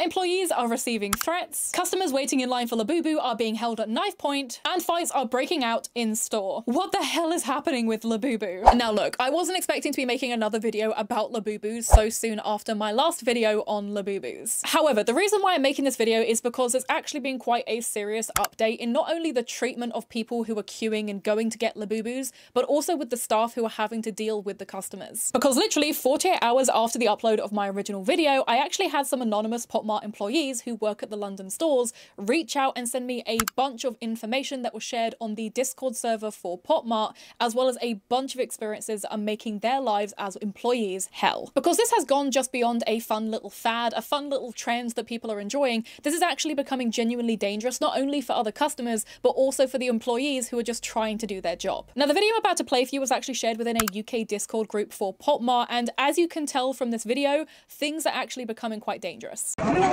Mart employees are receiving threats, customers waiting in line for Labubu are being held at knife point, and fights are breaking out in store. What the hell is happening with Labubu? Now look, I wasn't expecting to be making another video about Labubus so soon after my last video on Labubus. However, the reason why I'm making this video is because there's actually been quite a serious update in not only the treatment of people who are queuing and going to get Labubus, but also with the staff who are having to deal with the customers. Because literally 48 hours after the upload of my original video, I actually had some anonymous POP MART employees who work at the London stores reach out and send me a bunch of information that was shared on the Discord server for POP MART, as well as a bunch of experiences that are making their lives as employees hell. Because this has gone just beyond a fun little fad, a fun little trend that people are enjoying, this is actually becoming genuinely dangerous, not only for other customers, but also for the employees who are just trying to do their job. Now, the video I'm about to play for you was actually shared within a UK Discord group for POP MART, and as you can tell from this video, things are actually becoming quite dangerous. Oh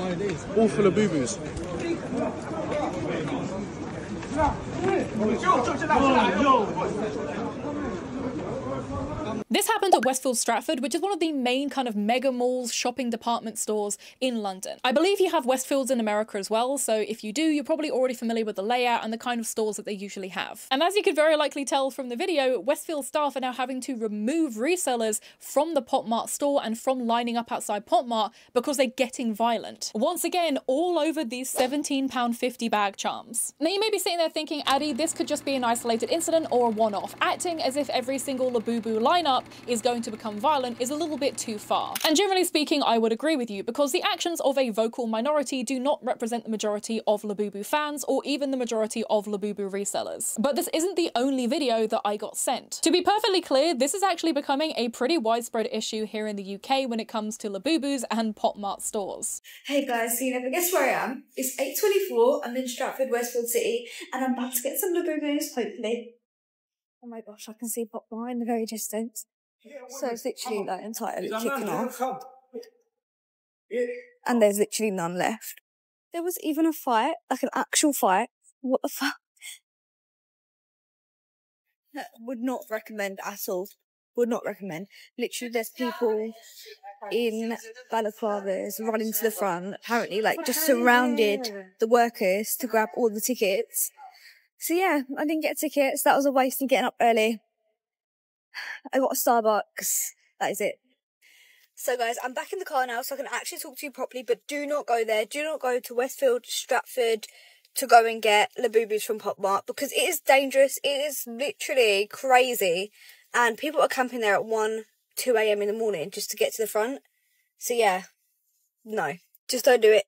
my days. All full of boo-boos. This happened at Westfield Stratford, which is one of the main kind of mega malls, shopping department stores in London. I believe you have Westfields in America as well, so if you do, you're probably already familiar with the layout and the kind of stores that they usually have. And as you could very likely tell from the video, Westfield staff are now having to remove resellers from the POP MART store and from lining up outside POP MART because they're getting violent. Once again, all over these £17.50 bag charms. Now you may be sitting there thinking, Addy, this could just be an isolated incident or a one-off. Acting as if every single Labubu lineup is going to become violent is a little bit too far. And generally speaking, I would agree with you, because the actions of a vocal minority do not represent the majority of Labubu fans or even the majority of Labubu resellers. But this isn't the only video that I got sent. To be perfectly clear, this is actually becoming a pretty widespread issue here in the UK when it comes to Labubus and POP MART stores. Hey guys, so you never guess where I am. It's 8:24, I'm in Stratford, Westfield City, and I'm about to get some Labubus, hopefully. Oh my gosh, I can see POP MART in the very distance. So it's literally like entirely kicking off. And there's literally none left. There was even a fight, like an actual fight. What the fuck? Would not recommend at all. Would not recommend. Literally there's people in balaclavas running to the front, apparently like just surrounded the workers to grab all the tickets. So yeah, I didn't get tickets. That was a waste of getting up early. I got a Starbucks. That is it. So guys, I'm back in the car now so I can actually talk to you properly, but do not go there. Do not go to Westfield, Stratford to go and get Labubus from POP MART, because it is dangerous. It is literally crazy. And people are camping there at 1, 2 a.m. in the morning just to get to the front. So yeah, no, just don't do it.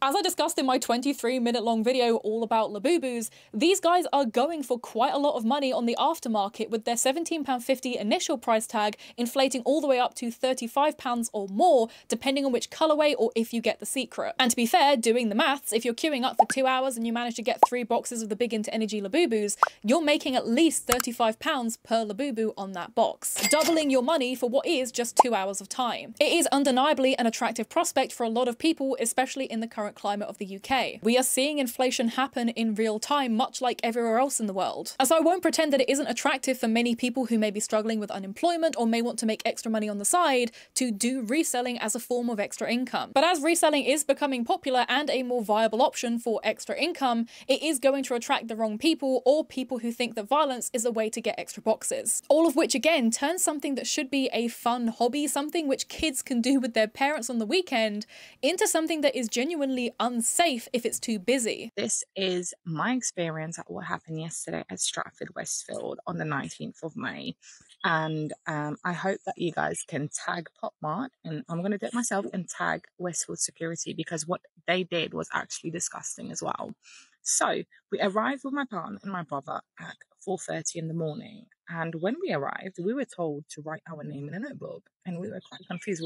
As I discussed in my 23-minute long video all about Labubus, these guys are going for quite a lot of money on the aftermarket, with their £17.50 initial price tag inflating all the way up to £35 or more, depending on which colourway or if you get the secret. And to be fair, doing the maths, if you're queuing up for 2 hours and you manage to get 3 boxes of the Big Into Energy Labubus, you're making at least £35 per Labubu on that box, doubling your money for what is just 2 hours of time. It is undeniably an attractive prospect for a lot of people, especially in the current climate of the UK. We are seeing inflation happen in real time, much like everywhere else in the world. And so I won't pretend that it isn't attractive for many people who may be struggling with unemployment or may want to make extra money on the side to do reselling as a form of extra income. But as reselling is becoming popular and a more viable option for extra income, it is going to attract the wrong people, or people who think that violence is a way to get extra boxes. All of which again turns something that should be a fun hobby, something which kids can do with their parents on the weekend, into something that is genuinely unsafe if it's too busy. This is my experience at what happened yesterday at Stratford Westfield on the 19th of May. And I hope that you guys can tag POP MART, and I'm going to do it myself, and tag Westfield Security, because what they did was actually disgusting as well. So we arrived with my partner and my brother at 4:30 in the morning. And when we arrived, we were told to write our name in a notebook, and we were quite confused.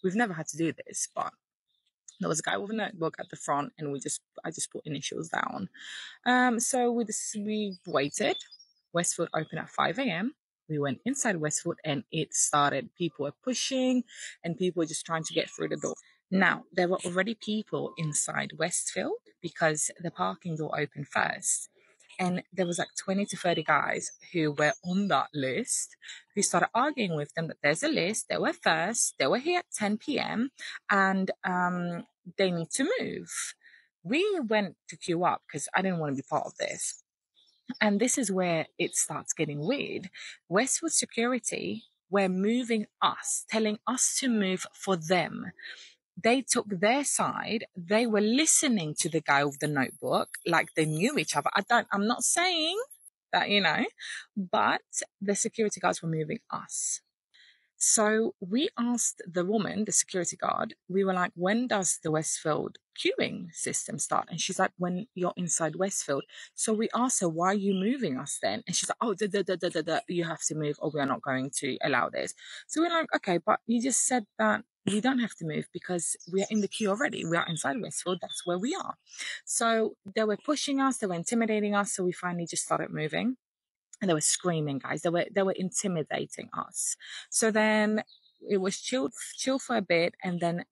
We've never had to do this, but there was a guy with a notebook at the front, and I just put initials down. So we waited. Westfield opened at 5 a.m. We went inside Westfield, and it started. People were pushing, and people were just trying to get through the door. Now, there were already people inside Westfield because the parking door opened first. And there was like 20 to 30 guys who were on that list who started arguing with them that there's a list, they were first, they were here at 10 p.m. and they need to move. We went to queue up because I didn't want to be part of this. And this is where it starts getting weird. Westwood Security were moving us, telling us to move for them. They took their side. They were listening to the guy with the notebook like they knew each other. I'm not saying that, but the security guards were moving us. So we asked the woman, the security guard, we were like, when does the Westfield queuing system start? And she's like, when you're inside Westfield. So we asked her, why are you moving us then? And she's like, oh, you have to move or we are not going to allow this. So we're like, okay, but you just said that we don't have to move because we are in the queue already. We are inside Westfield. That's where we are. So they were pushing us. They were intimidating us. So we finally just started moving. And they were screaming, guys. They were intimidating us. So then it was chill for a bit. And then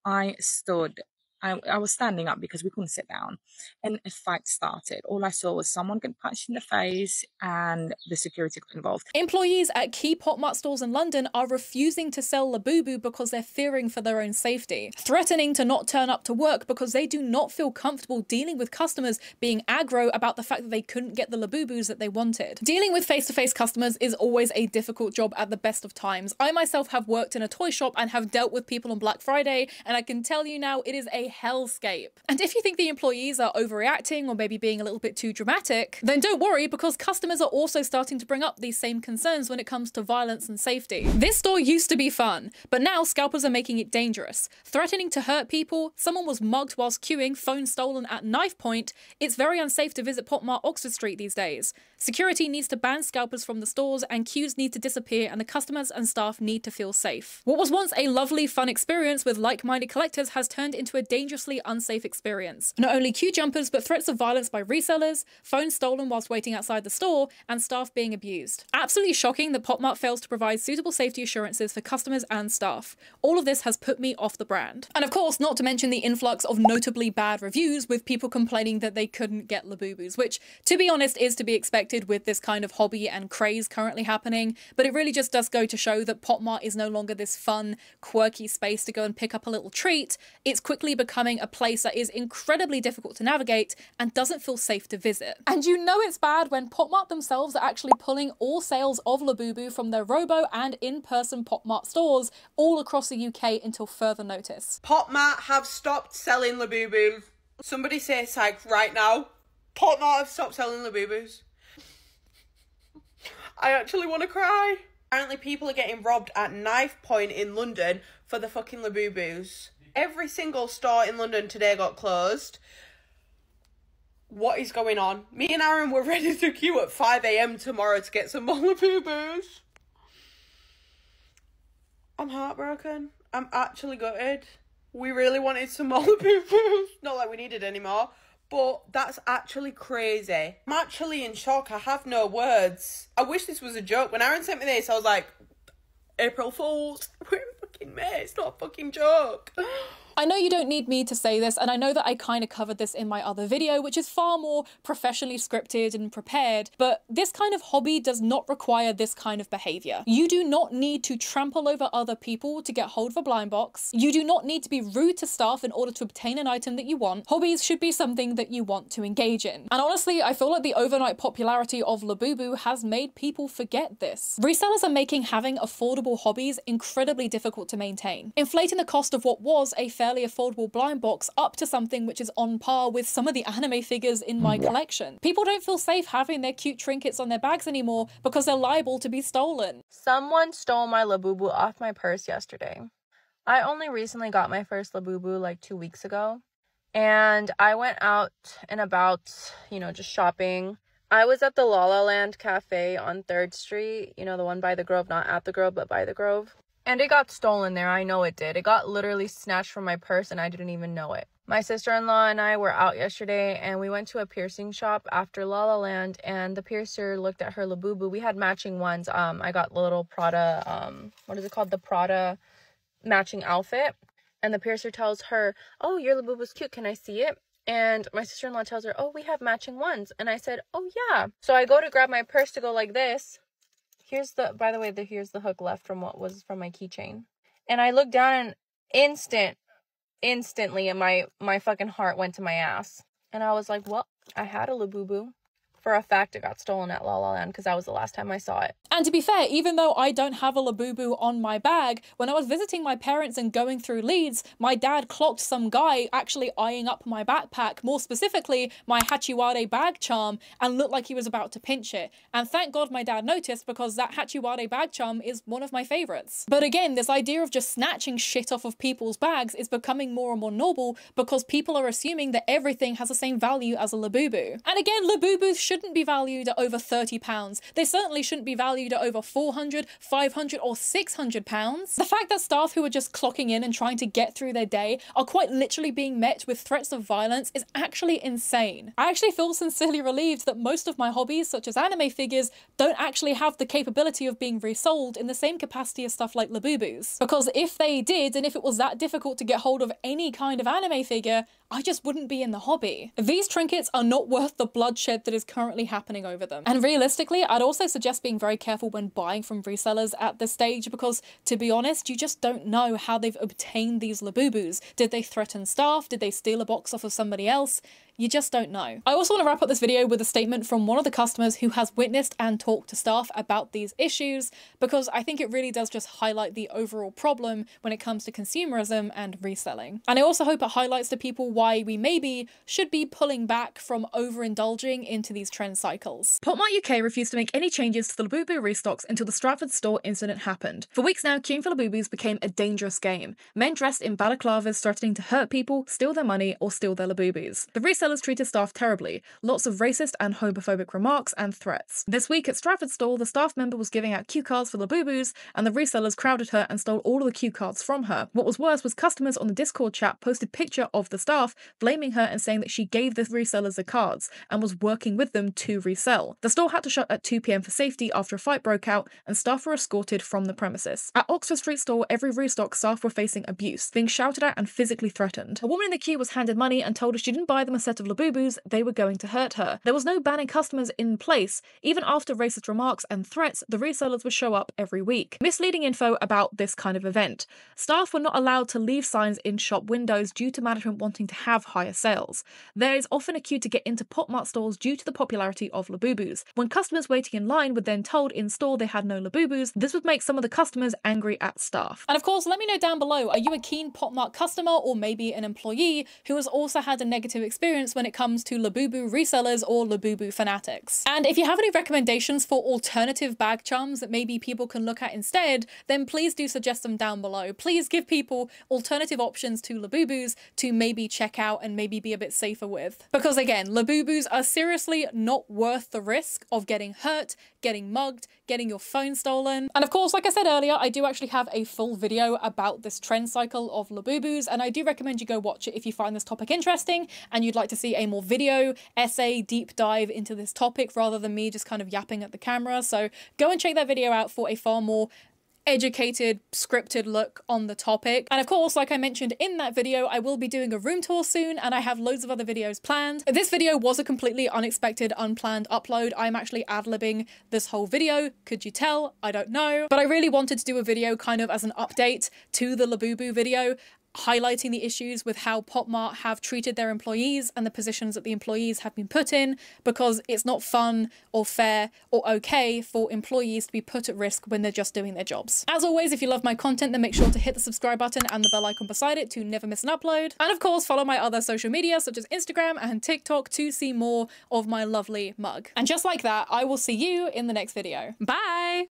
I stood. I was standing up because we couldn't sit down. And a fight started. All I saw was someone get punched in the face and the security got involved. Employees at key POP MART stores in London are refusing to sell Labubu because they're fearing for their own safety, threatening to not turn up to work because they do not feel comfortable dealing with customers being aggro about the fact that they couldn't get the Labubus that they wanted. Dealing with face-to-face customers is always a difficult job at the best of times. I myself have worked in a toy shop and have dealt with people on Black Friday, and I can tell you now it is a hellscape. And if you think the employees are overreacting or maybe being a little bit too dramatic, then don't worry, because customers are also starting to bring up these same concerns when it comes to violence and safety. This store used to be fun, but now scalpers are making it dangerous, threatening to hurt people. Someone was mugged whilst queuing, phone stolen at knife point. It's very unsafe to visit POP MART Oxford Street these days. Security needs to ban scalpers from the stores, and queues need to disappear, and the customers and staff need to feel safe. What was once a lovely, fun experience with like-minded collectors has turned into a dangerously unsafe experience. Not only queue jumpers, but threats of violence by resellers, phones stolen whilst waiting outside the store, and staff being abused. Absolutely shocking that POP MART fails to provide suitable safety assurances for customers and staff. All of this has put me off the brand. And of course, not to mention the influx of notably bad reviews with people complaining that they couldn't get Labubus, which, to be honest, is to be expected with this kind of hobby and craze currently happening, but it really just does go to show that POP MART is no longer this fun, quirky space to go and pick up a little treat. It's quickly becoming a place that is incredibly difficult to navigate and doesn't feel safe to visit. And you know it's bad when POP MART themselves are actually pulling all sales of Labubu from their robo and in-person POP MART stores all across the UK until further notice. POP MART have stopped selling Labubu. Somebody say psych right now. POP MART have stopped selling Labubus. I actually want to cry. Apparently people are getting robbed at knife point in London for the fucking Labubus. Every single store in London today got closed. What is going on? Me and Aaron were ready to queue at 5 AM tomorrow to get some more Labubus. I'm heartbroken. I'm actually gutted. We really wanted some more Labubus. Not like we needed any more. But that's actually crazy. I'm actually in shock. I have no words. I wish this was a joke. When Aaron sent me this, I was like, April Fools. We're in fucking May. It's not a fucking joke. I know you don't need me to say this, and I know that I kind of covered this in my other video, which is far more professionally scripted and prepared, but this kind of hobby does not require this kind of behavior. You do not need to trample over other people to get hold of a blind box. You do not need to be rude to staff in order to obtain an item that you want. Hobbies should be something that you want to engage in. And honestly, I feel like the overnight popularity of Labubu has made people forget this. Resellers are making having affordable hobbies incredibly difficult to maintain, inflating the cost of what was a fairly affordable blind box up to something which is on par with some of the anime figures in my collection. People don't feel safe having their cute trinkets on their bags anymore because they're liable to be stolen. Someone stole my Labubu off my purse yesterday. I only recently got my first Labubu like 2 weeks ago, and I went out and about, just shopping. I was at the La La Land Cafe on 3rd Street, the one by the Grove, not at the Grove, but by the Grove. And it got stolen there. I know it did. It got literally snatched from my purse and I didn't even know it. My sister-in-law and I were out yesterday and we went to a piercing shop after La La Land, and the piercer looked at her Labubu. We had matching ones. I got the little Prada, what is it called? The Prada matching outfit. And the piercer tells her, "Oh, your Labubu's cute. Can I see it?" And my sister-in-law tells her, oh, we have matching ones. And I said, oh yeah. So I go to grab my purse to go like this. Here's the, by the way, here's the hook left from what was from my keychain. And I look down and instantly, and my fucking heart went to my ass. And I was like, well, I had a Labubu. For a fact, it got stolen at La La Land because that was the last time I saw it. And to be fair, even though I don't have a Labubu on my bag, when I was visiting my parents and going through Leeds, my dad clocked some guy actually eyeing up my backpack, more specifically my Hachiwade bag charm, and looked like he was about to pinch it. And thank God my dad noticed, because that Hachiwade bag charm is one of my favorites. But again, this idea of just snatching shit off of people's bags is becoming more and more normal because people are assuming that everything has the same value as a Labubu. And again, Labubus shouldn't be valued at over £30. They certainly shouldn't be valued at over £400, £500 or £600. The fact that staff who are just clocking in and trying to get through their day are quite literally being met with threats of violence is actually insane. I actually feel sincerely relieved that most of my hobbies, such as anime figures, don't actually have the capability of being resold in the same capacity as stuff like Labubus. Because if they did, and if it was that difficult to get hold of any kind of anime figure, I just wouldn't be in the hobby. These trinkets are not worth the bloodshed that is currently happening over them. And realistically, I'd also suggest being very careful when buying from resellers at this stage, because to be honest, you just don't know how they've obtained these Labubus. Did they threaten staff? Did they steal a box off of somebody else? You just don't know. I also want to wrap up this video with a statement from one of the customers who has witnessed and talked to staff about these issues, because I think it really does just highlight the overall problem when it comes to consumerism and reselling. And I also hope it highlights to people why we maybe should be pulling back from overindulging into these trend cycles. POP MART UK refused to make any changes to the Labubu restocks until the Stratford store incident happened. For weeks now, queuing for Labubus became a dangerous game. Men dressed in balaclavas threatening to hurt people, steal their money, or steal their Labubus. The resellers treated staff terribly, lots of racist and homophobic remarks and threats. This week at Stratford store, the staff member was giving out cue cards for Labubus, and the resellers crowded her and stole all of the cue cards from her. What was worse was customers on the Discord chat posted picture of the staff, blaming her and saying that she gave the resellers the cards and was working with them to resell. The store had to shut at 2 PM for safety after a fight broke out, and staff were escorted from the premises. At Oxford Street store, every restock staff were facing abuse, being shouted at and physically threatened. A woman in the queue was handed money and told her she didn't buy them a set of Labubus, they were going to hurt her. There was no banning customers in place. Even after racist remarks and threats, the resellers would show up every week. Misleading info about this kind of event. Staff were not allowed to leave signs in shop windows due to management wanting to have higher sales. There is often a queue to get into POP MART stores due to the popularity of Labubus. When customers waiting in line were then told in store they had no Labubus, this would make some of the customers angry at staff. And of course, let me know down below, are you a keen POP MART customer or maybe an employee who has also had a negative experience when it comes to Labubu resellers or Labubu fanatics? And if you have any recommendations for alternative bag charms that maybe people can look at instead, then please do suggest them down below. Please give people alternative options to Labubus to maybe check out and maybe be a bit safer with. Because again, Labubus are seriously not worth the risk of getting hurt, getting mugged, getting your phone stolen. And of course, like I said earlier, I do actually have a full video about this trend cycle of Labubus, and I do recommend you go watch it if you find this topic interesting and you'd like to see a more video, essay, deep dive into this topic rather than me just kind of yapping at the camera. So go and check that video out for a far more educated, scripted look on the topic. And of course, like I mentioned in that video, I will be doing a room tour soon, and I have loads of other videos planned. This video was a completely unexpected, unplanned upload. I'm actually ad-libbing this whole video. Could you tell? I don't know. But I really wanted to do a video kind of as an update to the Labubu video, highlighting the issues with how POP MART have treated their employees and the positions that the employees have been put in, because it's not fun or fair or okay for employees to be put at risk when they're just doing their jobs. As always, if you love my content, then make sure to hit the subscribe button and the bell icon beside it to never miss an upload. And of course, follow my other social media such as Instagram and TikTok to see more of my lovely mug. And just like that, I will see you in the next video. Bye!